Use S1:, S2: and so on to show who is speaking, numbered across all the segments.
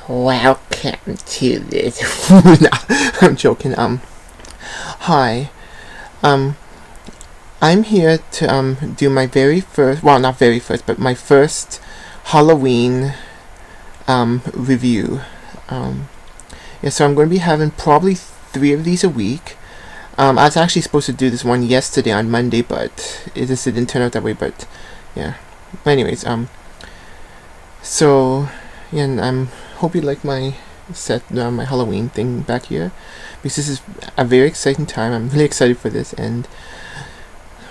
S1: Welcome to this. No, I'm joking. Hi. Um, I'm here to do my very first. Well, not very first, but my first Halloween review. Yeah, so I'm going to be having probably 3 of these a week. I was actually supposed to do this one yesterday on Monday, but it just didn't turn out that way. But yeah. Anyways, so yeah, and hope you like my set, my Halloween thing back here, because this is a very exciting time. I'm really excited for this. And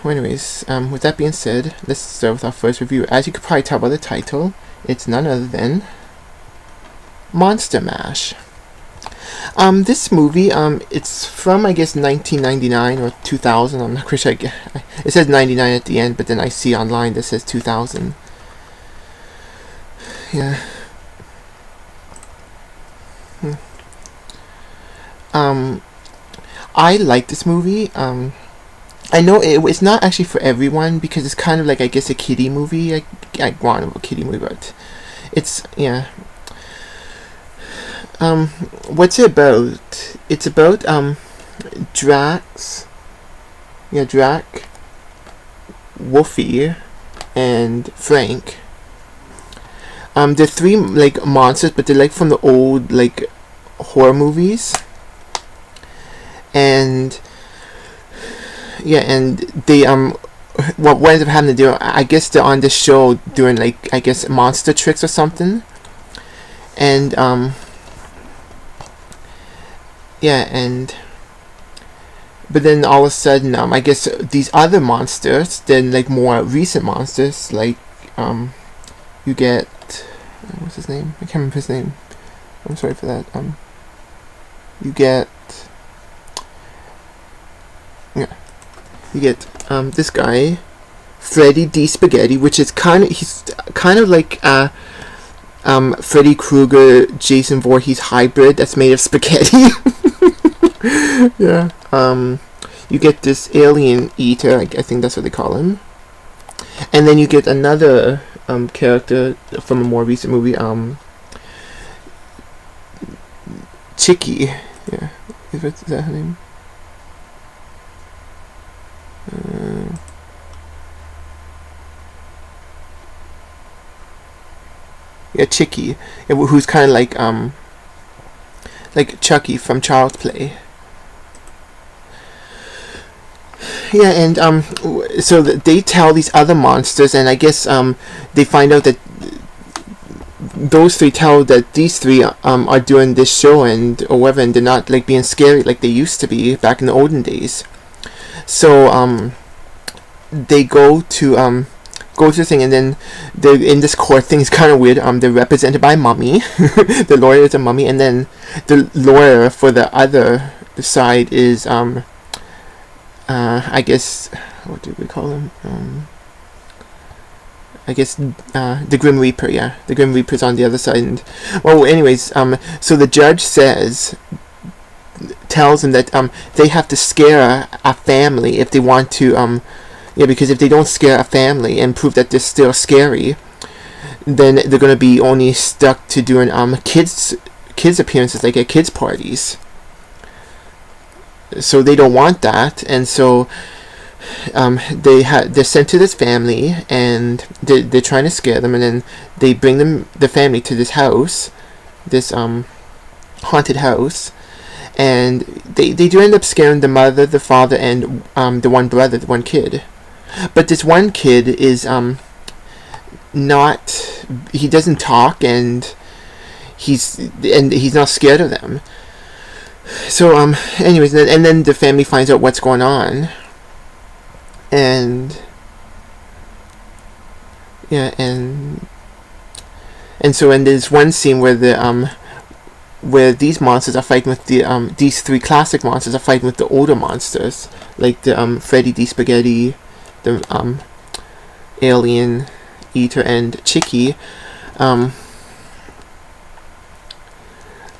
S1: well, anyways, with that being said, let's start with our first review. As you could probably tell by the title, it's none other than Monster Mash. This movie, it's from, I guess, 1999 or 2000. I'm not quite sure. It says 99 at the end, but then I see online that says 2000. Yeah. I like this movie. I know it's not actually for everyone, because it's kind of like, I guess, a kiddie movie. I want a kiddie movie, but it's, yeah. What's it about? It's about Drax. Yeah, Drac, Wolfie, and Frank. They're 3 like monsters, but they're like from the old like horror movies. And yeah, and they what ends up having to do, I guess they're on the show doing like, I guess, monster tricks or something. And yeah, and but then all of a sudden, I guess these other monsters, then like more recent monsters, like you get, what's his name? I can't remember his name. I'm sorry for that. You get, yeah, you get this guy, Freddy D. Spaghetti, which is he's kind of like Freddy Krueger, Jason Voorhees hybrid that's made of spaghetti. Yeah. You get this alien eater, I think that's what they call him. And then you get another character from a more recent movie, Chicky. Yeah. Is that her name? Yeah, Chicky. Yeah, who's kind of like Chucky from Child's Play. Yeah, and so they tell these other monsters, and I guess they find out that those 3 tell that these 3 are doing this show and or whatever, and they're not like being scary like they used to be back in the olden days. So they go to the thing, and then they're in this court thing. It's kind of weird. They're represented by a mummy. The lawyer is a mummy, and then the lawyer for the other side is I guess, what do we call him? I guess the Grim Reaper. Yeah, the Grim Reaper's on the other side. And well, anyways, so the judge tells them that they have to scare a family if they want to yeah, because if they don't scare a family and prove that they're still scary, then they're gonna be only stuck to doing kids appearances, like at kids parties. So they don't want that, and so they're sent to this family, and they're trying to scare them, and then they bring the family to this house, this haunted house, and they do end up scaring the mother, the father, and the one brother, the one kid. But this one kid is he doesn't talk, and he's not scared of them. So anyways, and then the family finds out what's going on, and yeah, and so, and there's one scene where where these monsters are fighting with these 3 classic monsters are fighting with the older monsters, like the Freddy D. Spaghetti, the alien eater, and Chicky.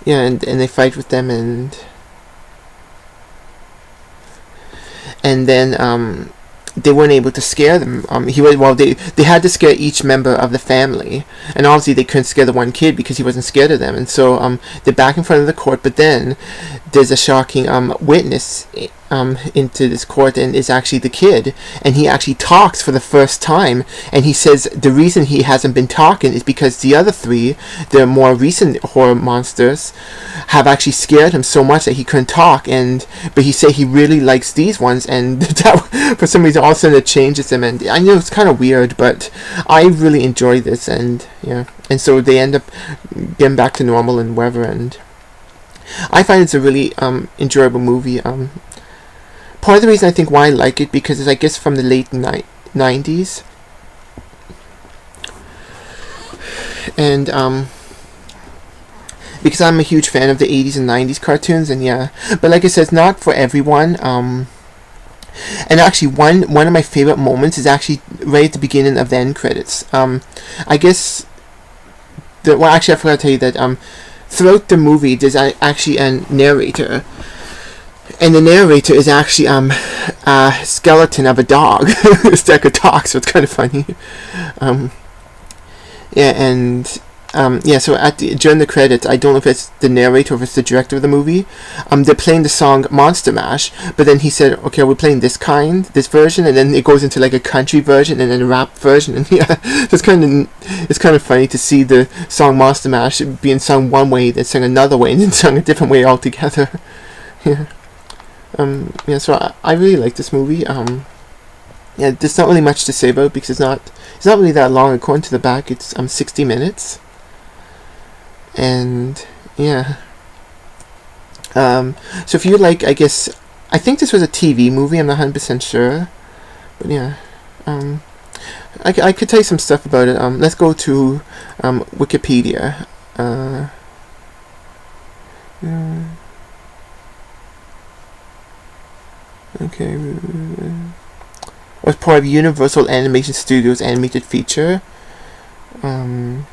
S1: Yeah, and they fight with them, and then they weren't able to scare them. They had to scare each member of the family, and obviously they couldn't scare the one kid because he wasn't scared of them. And so they're back in front of the court, but then there's a shocking witness into this court, and it's actually the kid, and he actually talks for the first time, and he says the reason he hasn't been talking is because the other three, the more recent horror monsters, have actually scared him so much that he couldn't talk. But he said he really likes these ones, and that, for some reason all of a sudden it changes him. And I know it's kind of weird, but I really enjoy this. And and so they end up getting back to normal and whatever, and I find it's a really enjoyable movie. Part of the reason I think why I like it, because it's, I guess, from the late 90s, and because I'm a huge fan of the 80s and 90s cartoons, and but like I said, it's not for everyone. And actually, one of my favorite moments is actually right at the beginning of the end credits. I guess actually, I forgot to tell you that throughout the movie, there's actually a narrator. And the narrator is actually a skeleton of a dog. It's like a dog, so it's kind of funny. So during the credits, I don't know if it's the narrator or if it's the director of the movie. They're playing the song Monster Mash, but then he said, "Okay, we're playing this version," and then it goes into like a country version and then a rap version, and so it's kind of funny to see the song Monster Mash being sung one way, then sung another way, and then sung a different way altogether. So I really like this movie. There's not really much to say about it because it's not really that long. According to the back, it's 60 minutes. And so if you like, I guess, I think this was a TV movie. I'm not 100% sure, but I could tell you some stuff about it. Let's go to Wikipedia. Okay. Was part of Universal Animation Studios animated feature. I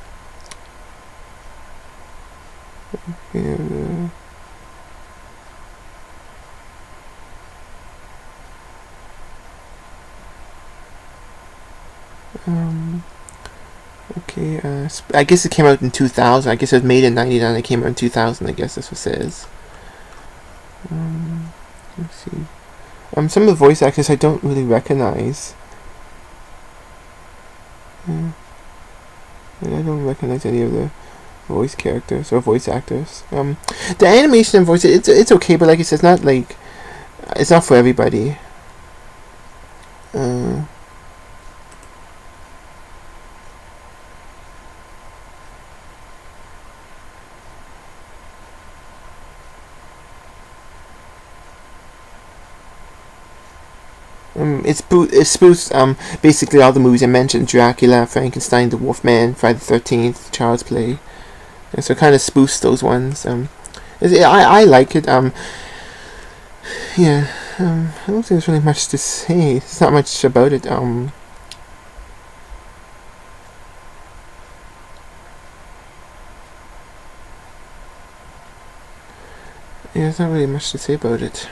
S1: guess it came out in 2000. I guess it was made in 99. It came out in 2000. I guess that's what it says. Let's see. Some of the voice actors I don't really recognize. I don't recognize any of the voice characters or voice actors. The animation and voice, it's okay, but like I said, it's not for everybody. It spoofs basically all the movies I mentioned: Dracula, Frankenstein, The Wolfman, Friday the 13th, Child's Play. And so it kind of spoofs those ones. I like it. I don't think there's really much to say. There's not much about it. There's not really much to say about it.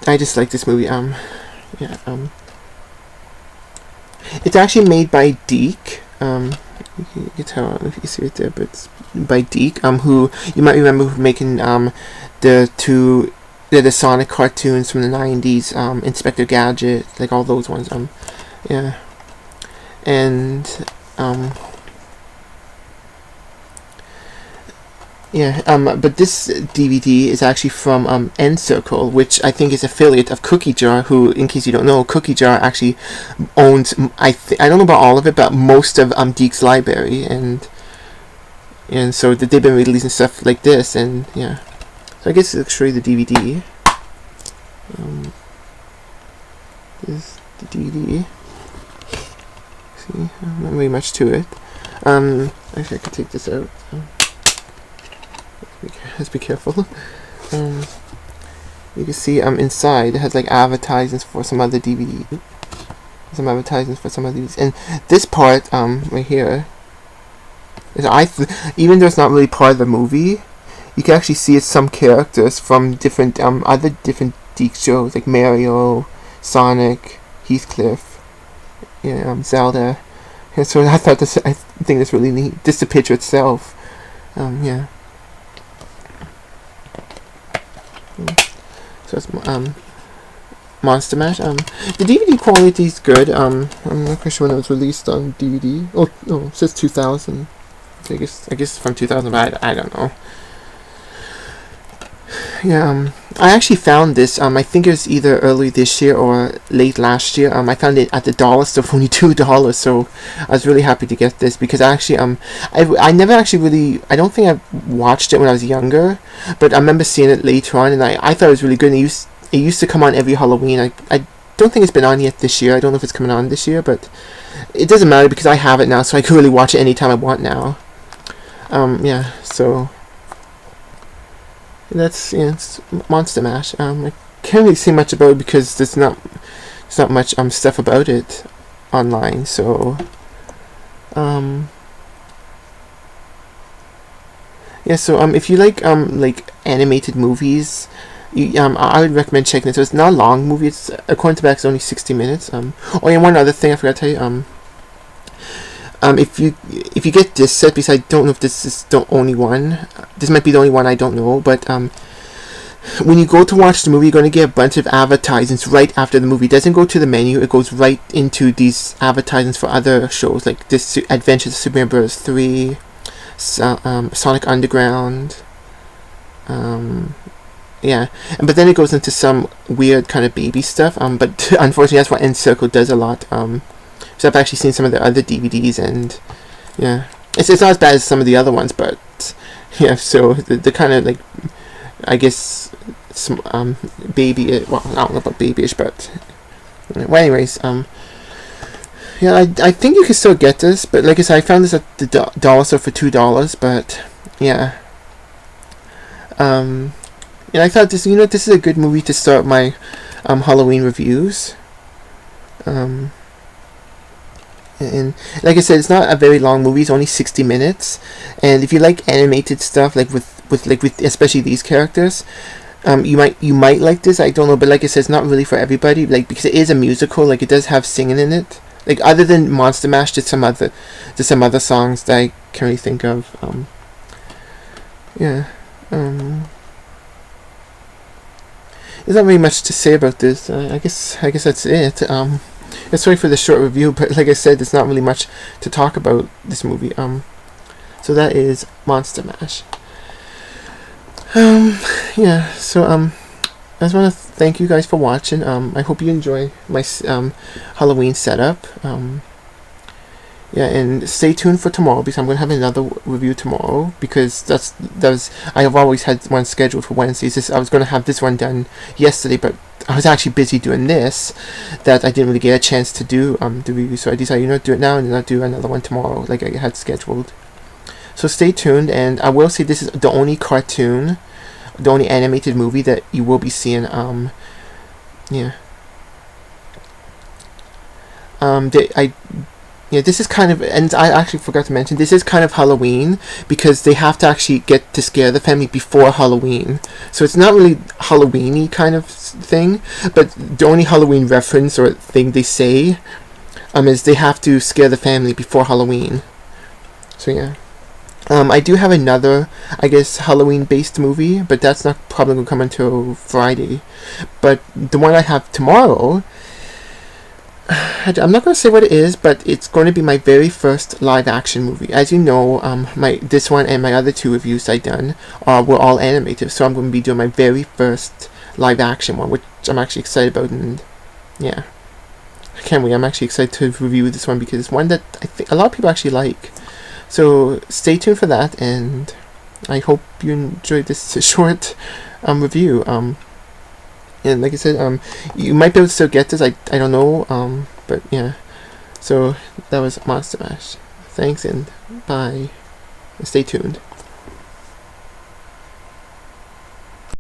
S1: I just like this movie. It's actually made by DiC. You can tell if you see it there, but it's by DiC. Who you might remember making the Sonic cartoons from the 90s, Inspector Gadget, like all those ones. But this DVD is actually from Encircle, which I think is affiliate of Cookie Jar, who, in case you don't know, Cookie Jar actually owns, I don't know about all of it, but most of DiC's library, and so they've been releasing stuff like this, and so I guess I'll show you the DVD. This is the DVD. See, not really much to it. Actually, I could take this out. Let's be careful. You can see inside it has like advertisements for some other DVD. Some advertisements for some of these, and this part right here is even though it's not really part of the movie, you can actually see some characters from different other different DiC shows like Mario, Sonic, Heathcliff, yeah, Zelda. And so I think that's really neat. Just the picture itself. Yeah. So it's Monster Mash. The DVD quality is good. I'm not quite sure when it was released on DVD. Oh no, it says 2000. I guess it's from 2000, but I don't know. Yeah, I actually found this. I think it was either early this year or late last year. I found it at the dollar store for only $2. So I was really happy to get this because I never actually really. I don't think I watched it when I was younger, but I remember seeing it later on, and I thought it was really good. And it used to come on every Halloween. I don't think it's been on yet this year. I don't know if it's coming on this year, but it doesn't matter because I have it now, so I can really watch it anytime I want now. Yeah. So. It's Monster Mash. I can't really say much about it because there's not much stuff about it online. So yeah. So if you like animated movies, I would recommend checking it. So it's not a long movie. It's according to back, it's only 60 minutes. Oh, and one other thing I forgot to tell you. If you get this set, because I don't know if this is the only one. This might be the only one, I don't know. But when you go to watch the movie, you're going to get a bunch of advertisements right after the movie. It doesn't go to the menu. It goes right into these advertisements for other shows, like this Adventures of Super Mario Bros. 3, Sonic Underground. Yeah, but then it goes into some weird kind of baby stuff. But unfortunately, that's what Encircle does a lot. So I've actually seen some of the other DVDs, and yeah, it's not as bad as some of the other ones, but yeah. So the kind of like, I guess, some baby. Well, I don't know about babyish, but well, anyways, yeah, I think you can still get this, but like I said, I found this at the dollar store for $2, but yeah. And I thought this is a good movie to start my Halloween reviews. And like I said, it's not a very long movie. It's only 60 minutes, and if you like animated stuff, like with especially these characters, you might like this. I don't know, but like I said, it's not really for everybody. Like because it is a musical, like it does have singing in it. Like other than Monster Mash, just some other songs that I can't really think of. Yeah. There's not really much to say about this. I guess that's it. Sorry for the short review, but like I said, there's not really much to talk about this movie. So that is Monster Mash. Yeah. So I just want to thank you guys for watching. I hope you enjoy my Halloween setup. Yeah, and stay tuned for tomorrow because I'm going to have another review tomorrow because I have always had one scheduled for Wednesdays. I was going to have this one done yesterday, but I was actually busy doing this that I didn't really get a chance to do the review. So I decided, do it now and then I'll do another one tomorrow like I had scheduled. So stay tuned, and I will say this is the only animated movie that you will be seeing. Yeah. This is kind of, and I actually forgot to mention, this is kind of Halloween because they have to actually get to scare the family before Halloween. So it's not really Halloween-y kind of thing, but the only Halloween reference or thing they say is they have to scare the family before Halloween. So yeah. I do have another, I guess, Halloween-based movie, but that's not probably going to come until Friday. But the one I have tomorrow, I'm not going to say what it is, but it's going to be my very first live-action movie. As you know, this one and my other two reviews I've done were all animated, so I'm going to be doing my very first live-action one, which I'm actually excited about, and yeah, I can't wait. I'm actually excited to review this one because it's one that I think a lot of people actually like. So stay tuned for that, and I hope you enjoyed this short review. And like I said, you might be able to still get this. I don't know. But yeah. So that was Monster Mash. Thanks and bye. Stay tuned.